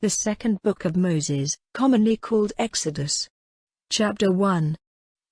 The second book of Moses, commonly called Exodus. Chapter 1.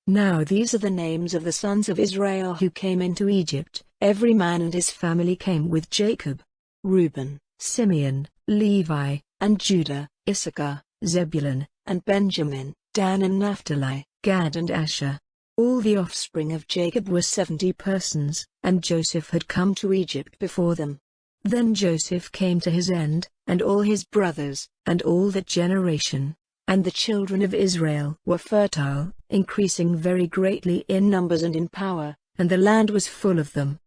Now these are the names of the sons of Israel who came into Egypt. Every man and his family came with Jacob: Reuben, Simeon, Levi, and Judah, Issachar, Zebulun, and Benjamin, Dan and Naphtali, Gad and Asher. All the offspring of Jacob were 70 persons, and Joseph had come to Egypt before them. Then Joseph came to his end, and all his brothers, and all that generation. And the children of Israel were fertile, increasing very greatly in numbers and in power, and the land was full of them.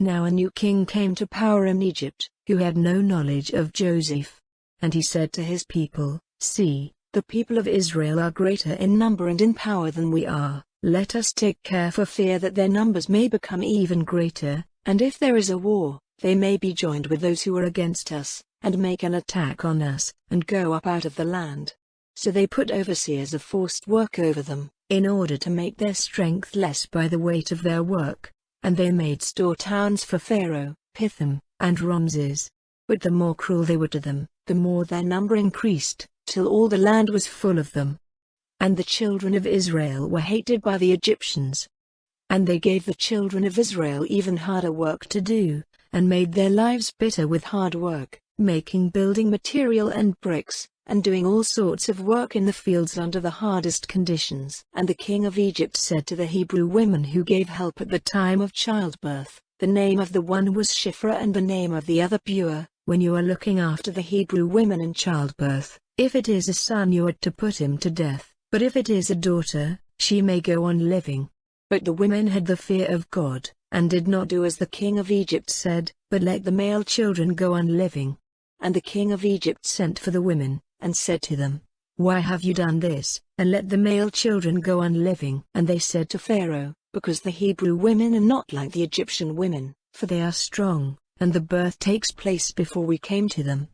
Now a new king came to power in Egypt, who had no knowledge of Joseph. And he said to his people, "See, the people of Israel are greater in number and in power than we are. Let us take care for fear that their numbers may become even greater, and if there is a war, they may be joined with those who are against us, and make an attack on us, and go up out of the land." So they put overseers of forced work over them, in order to make their strength less by the weight of their work. And they made store towns for Pharaoh, Pithom, and Ramses. But the more cruel they were to them, the more their number increased, till all the land was full of them. And the children of Israel were hated by the Egyptians. And they gave the children of Israel even harder work to do, and made their lives bitter with hard work, making building material and bricks, and doing all sorts of work in the fields under the hardest conditions. And the king of Egypt said to the Hebrew women who gave help at the time of childbirth, the name of the one was Shiphrah and the name of the other Pua, when you are looking after the Hebrew women in childbirth, if it is a son you are to put him to death, but if it is a daughter, she may go on living. But the women had the fear of God, and did not do as the king of Egypt said, but let the male children go on living. And the king of Egypt sent for the women, and said to them, "Why have you done this, and let the male children go on living?" And they said to Pharaoh, "Because the Hebrew women are not like the Egyptian women, for they are strong, and the birth takes place before we came to them."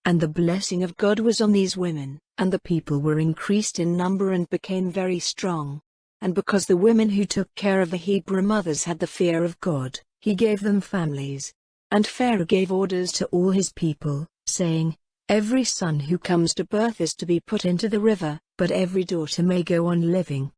And the blessing of God was on these women, and the people were increased in number and became very strong. And because the women who took care of the Hebrew mothers had the fear of God, he gave them families. And Pharaoh gave orders to all his people, saying, "Every son who comes to birth is to be put into the river, but every daughter may go on living."